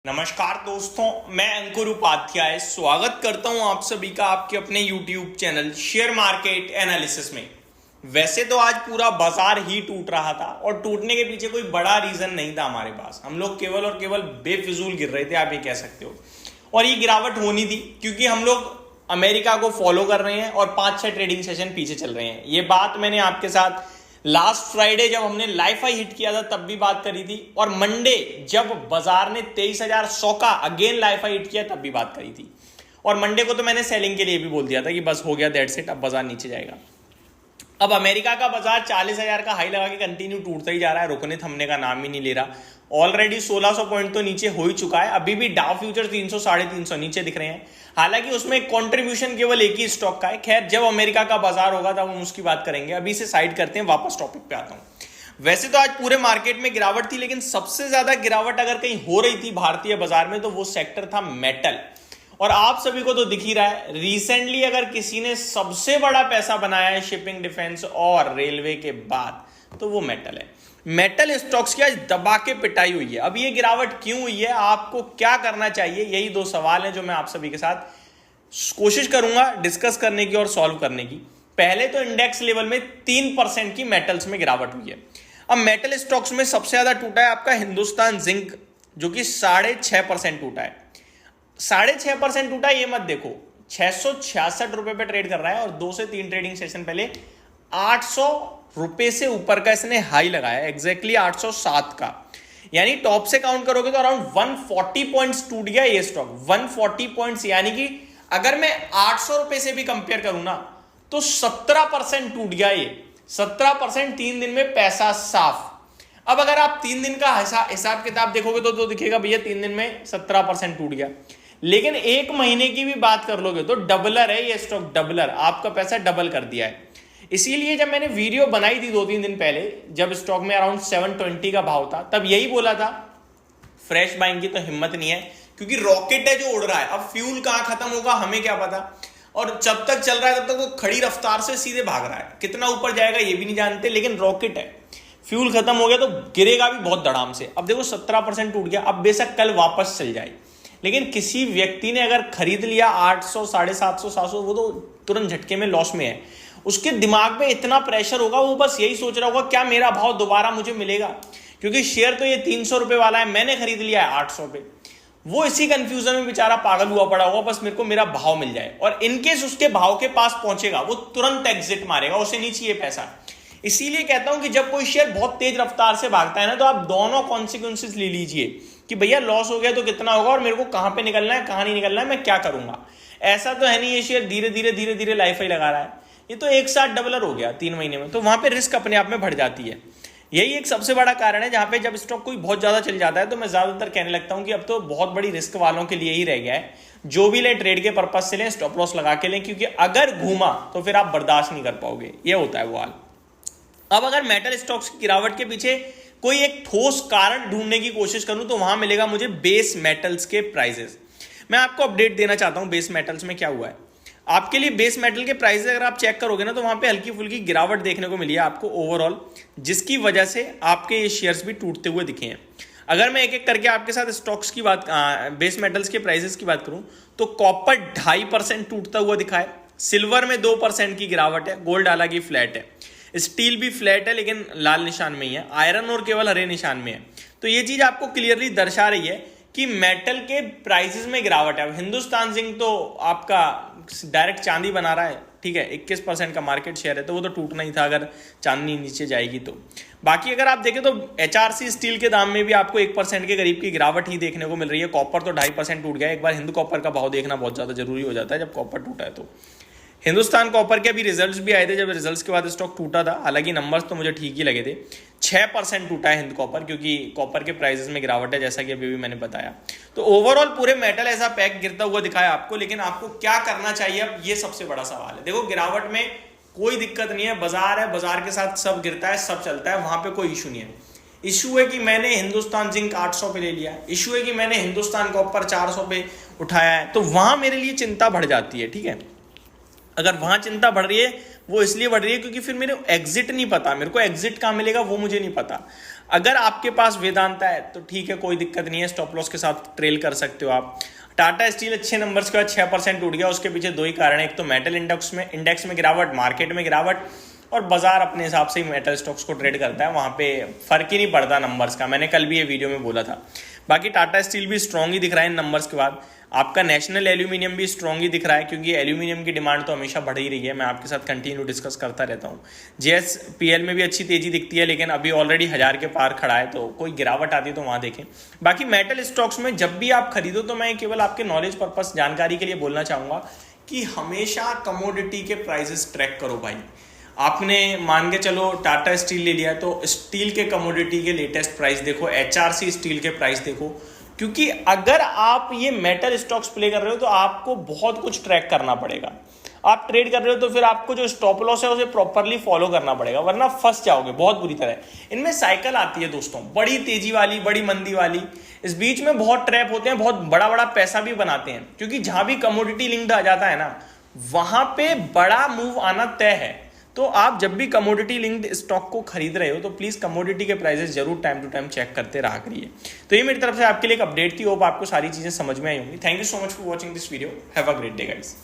नमस्कार दोस्तों, मैं अंकुर उपाध्याय स्वागत करता हूं आप सभी का आपके अपने YouTube channel share market analysis में। वैसे तो आज पूरा बाजार ही टूट रहा था और टूटने के पीछे कोई बड़ा रीजन नहीं था हमारे पास। हम लोग केवल और केवल बेफिजूल गिर रहे थे, आप ये कह सकते हो। और ये गिरावट होनी थी क्योंकि हम लोग अमेरिका को फॉलो कर रहे हैं और 5-6 ट्रेडिंग सेशन पीछे चल रहे हैं। ये बात मैंने आपके साथ लास्ट फ्राइडे जब हमने लाइफ हाई हिट किया था तब भी बात करी थी, और मंडे जब बाजार ने 23,100 का अगेन लाइफ हाई हिट किया तब भी बात करी थी। और मंडे को तो मैंने सेलिंग के लिए भी बोल दिया था कि बस हो गया, दैट्स इट, अब बाजार नीचे जाएगा। अब अमेरिका का बाजार 40,000 का हाई लगा के कंटिन्यू टूटता ही जा रहा है, रुकने थमने का नाम ही नहीं ले रहा। ऑलरेडी 1600 पॉइंट तो नीचे हो ही चुका है। अभी भी डाउ फ्यूचर 300 350 नीचे दिख रहे हैं। हालांकि उसमें कंट्रीब्यूशन केवल एक ही स्टॉक का है। खैर, जब अमेरिका का बाजार होगा तब हम उसकी बात करेंगे। अभी से साइड करते हैं, वापस टॉपिक पे आता हूं। वैसे तो आज पूरे मार्केट में गिरावट थी, लेकिन सबसे ज्यादा गिरावट अगर कहीं हो रही थी भारतीय बाजार में तो वो सेक्टर था मेटल। और आप सभी को तो दिख ही रहा है, रिसेंटली अगर किसी ने सबसे बड़ा पैसा बनाया है शिपिंग, डिफेंस और रेलवे के बाद तो वो मेटल है। मेटल स्टॉक्स की आज दबा के पिटाई हुई है। अब ये गिरावट क्यों हुई है, आपको क्या करना चाहिए, यही दो सवाल हैं जो मैं आप सभी के साथ कोशिश करूंगा डिस्कस करने की और सॉल्व करने की। पहले तो इंडेक्स लेवल में 3% की मेटल्स में गिरावट हुई है। अब मेटल स्टॉक्स में सबसे ज्यादा टूटा है आपका हिंदुस्तान जिंक, जो कि 6.5% टूटा है। 6.5% टूटा, ये मत देखो, 666 रुपए पे ट्रेड कर रहा है और 2 से 3 ट्रेडिंग सेशन पहले 800 रुपए से ऊपर का इसने हाई लगाया है, एग्जैक्टली 807 का। यानी टॉप से काउंट करोगे तो अराउंड 140 पॉइंट्स टूट गया ये स्टॉक। 140 पॉइंट्स, यानी कि अगर मैं 800 रुपए से भी कंपेयर करूं ना तो 17% टूट गया ये। 17% 3 दिन में पैसा साफ। अब अगर आप 3 दिन का हिसाब किताब देखोगे तो दिखेगा भैया 3 दिन में 17% टूट गया। लेकिन 1 महीने की भी बात कर लोगे तो डबलर है ये स्टॉक, डबलर, आपका पैसा डबल कर दिया है। इसीलिए जब मैंने वीडियो बनाई थी 2-3 दिन पहले, जब स्टॉक में अराउंड 720 का भाव था, तब यही बोला था फ्रेश बाइंग की तो हिम्मत नहीं है, क्योंकि रॉकेट है जो उड़ रहा है। अब फ्यूल कहां खत्म होगा हमें क्या पता, और जब तक चल रहा है तब तक वो खड़ी रफ्तार से सीधे भाग रहा है। कितना ऊपर जाएगा ये भी नहीं जानते, लेकिन रॉकेट है। फ्यूल खत्म हो गया तो गिरेगा भी बहुत धड़ाम से। अब देखो 17% टूट गया। अब बेशक कल वापस चल जाए, लेकिन किसी व्यक्ति ने अगर खरीद लिया 800, 750, 700, वो तो तुरंत झटके में लॉस में है। उसके दिमाग में इतना प्रेशर होगा, वो बस यही सोच रहा होगा क्या मेरा भाव दोबारा मुझे मिलेगा, क्योंकि शेयर तो ये 300 रुपए वाला है, मैंने खरीद लिया है 800 पे। वो इसी कंफ्यूजन में बेचारा पागल हुआ पड़ा होगा, बस मेरे को मेरा भाव मिल जाए। और इनकेस उसके भाव के पास पहुंचेगा वो तुरंत एग्जिट मारेगा, उसे नहीं चाहिए पैसा। इसीलिए कहता हूं कि जब कोई शेयर बहुत तेज रफ्तार से भागता है ना, तो आप दोनों कॉन्सिक्वेंसेस ले लीजिए कि भैया लॉस हो गया तो कितना होगा और मेरे को कहां पे निकलना है, कहां नहीं निकलना है, मैं क्या करूंगा। ऐसा तो है नहीं ये शेयर धीरे धीरे लाइफ हाई लगा रहा है, ये तो एक साथ डबलर हो गया 3 महीने में, तो वहां पे रिस्क अपने आप में बढ़ जाती है। यही एक सबसे बड़ा कारण है जहां पे जब स्टॉक कोई बहुत ज्यादा चल जाता है तो मैं ज्यादातर कहने लगता हूं कि अब तो बहुत बड़ी रिस्क वालों के लिए ही रह गया है। जो भी ले ट्रेड के पर्पज से लें, स्टॉप लॉस लगा के लें, क्योंकि अगर घूमा तो फिर आप बर्दाश्त नहीं कर पाओगे। ये होता है वो हाल। अब अगर मेटल स्टॉक्स की गिरावट के पीछे कोई एक ठोस कारण ढूंढने की कोशिश करूं तो वहां मिलेगा मुझे बेस मेटल्स के प्राइसेस। मैं आपको अपडेट देना चाहता हूं बेस मेटल्स में क्या हुआ है। आपके लिए बेस मेटल के प्राइसेस अगर आप चेक करोगे ना तो वहां पे हल्की फुल्की गिरावट देखने को मिली है आपको ओवरऑल, जिसकी वजह से आपके ये शेयर्स भी टूटते हुए दिखे हैं। अगर मैं एक एक करके आपके साथ स्टॉक्स की बात, बेस मेटल्स के प्राइसेस की बात करूं तो कॉपर 2.5% टूटता हुआ दिखा है, सिल्वर में 2% की गिरावट है, गोल्ड हालांकि फ्लैट है, स्टील भी फ्लैट है लेकिन लाल निशान में ही है, आयरन और केवल हरे निशान में है। तो ये चीज आपको क्लियरली दर्शा रही है कि मेटल के प्राइसेस में गिरावट है। अब हिंदुस्तान जिंक तो आपका डायरेक्ट चांदी बना रहा है, ठीक है, 21% का मार्केट शेयर है, तो वो तो टूटना ही था अगर चांदी नीचे जाएगी तो। बाकी अगर आप देखें तो HRC स्टील के दाम में भी आपको 1% के करीब की गिरावट ही देखने को मिल रही है। कॉपर तो 2.5% टूट गया। एक बार हिंदू कॉपर का भाव देखना बहुत ज्यादा जरूरी हो जाता है जब कॉपर टूटा है तो। हिंदुस्तान कॉपर के अभी रिजल्ट्स भी आए थे, जब रिजल्ट्स के बाद स्टॉक टूटा था, हालांकि नंबर्स तो मुझे ठीक ही लगे थे। 6% टूटा है हिंद कॉपर, क्योंकि कॉपर के प्राइसेस में गिरावट है, जैसा कि अभी भी मैंने बताया। तो ओवरऑल पूरे मेटल ऐसा पैक गिरता हुआ दिखाया आपको, लेकिन आपको क्या करना चाहिए अब ये सबसे बड़ा सवाल है। देखो गिरावट में कोई दिक्कत नहीं है, बाजार है, बाजार के साथ सब गिरता है, सब चलता है, वहां पे कोई इशू नहीं है। इशू है कि मैंने हिंदुस्तान जिंक 800 पे ले लिया है, इशू है कि मैंने हिंदुस्तान कॉपर 400 पे उठाया है, तो वहां मेरे लिए चिंता बढ़ जाती है, ठीक है। अगर वहां चिंता बढ़ रही है, वो इसलिए बढ़ रही है क्योंकि फिर मेरे एग्जिट नहीं पता, मेरे को एग्जिट कहाँ मिलेगा वो मुझे नहीं पता। अगर आपके पास वेदांता है तो ठीक है, कोई दिक्कत नहीं है, स्टॉप लॉस के साथ ट्रेल कर सकते हो आप। टाटा स्टील अच्छे नंबर्स के बाद 6% टूट गया, उसके पीछे दो ही कारण है, एक तो मेटल इंडेक्स में गिरावट, मार्केट में गिरावट, और बाजार अपने हिसाब से ही मेटल स्टॉक्स को ट्रेड करता है, वहां पे फर्क ही नहीं पड़ता नंबर्स का। मैंने कल भी ये वीडियो में बोला था। बाकी टाटा स्टील भी स्ट्रांग ही दिख रहा है इन नंबर्स के बाद। आपका नेशनल एल्यूमिनियम भी स्ट्रांग ही दिख रहा है, क्योंकि एल्यूमिनियम की डिमांड तो हमेशा बढ़ ही रही है, मैं आपके साथ कंटिन्यू डिस्कस करता रहता हूँ। JSPL में भी अच्छी तेजी दिखती है, लेकिन अभी ऑलरेडी 1000 के पार खड़ा है, तो कोई गिरावट आती है तो वहां देखें। बाकी मेटल स्टॉक्स में जब भी आप खरीदो तो मैं केवल आपके नॉलेज पर्पस जानकारी के लिए बोलना चाहूंगा कि हमेशा कमोडिटी के प्राइसेस ट्रैक करो भाई। आपने मान के चलो टाटा स्टील ले लिया तो स्टील के कमोडिटी के लेटेस्ट प्राइस देखो, HRC स्टील के प्राइस देखो, क्योंकि अगर आप ये मेटल स्टॉक्स प्ले कर रहे हो तो आपको बहुत कुछ ट्रैक करना पड़ेगा। आप ट्रेड कर रहे हो तो फिर आपको जो स्टॉप लॉस है उसे प्रॉपरली फॉलो करना पड़ेगा, वरना फंस जाओगे बहुत बुरी तरह। इनमें साइकिल आती है दोस्तों, बड़ी तेजी वाली, बड़ी मंदी वाली, इस बीच में बहुत ट्रैप होते हैं, बहुत बड़ा बड़ा पैसा भी बनाते हैं, क्योंकि जहां भी कमोडिटी लिंक्ड आ जाता है ना, वहां पे बड़ा मूव आना तय है। तो आप जब भी कमोडिटी लिंक्ड स्टॉक को खरीद रहे हो तो प्लीज कमोडिटी के प्राइसेस जरूर टाइम टू टाइम चेक करते रहा करिए। तो ये मेरी तरफ से आपके लिए एक अपडेट थी, होप आपको सारी चीजें समझ में आई होंगी। Thank you so much for watching this video, have a great day guys.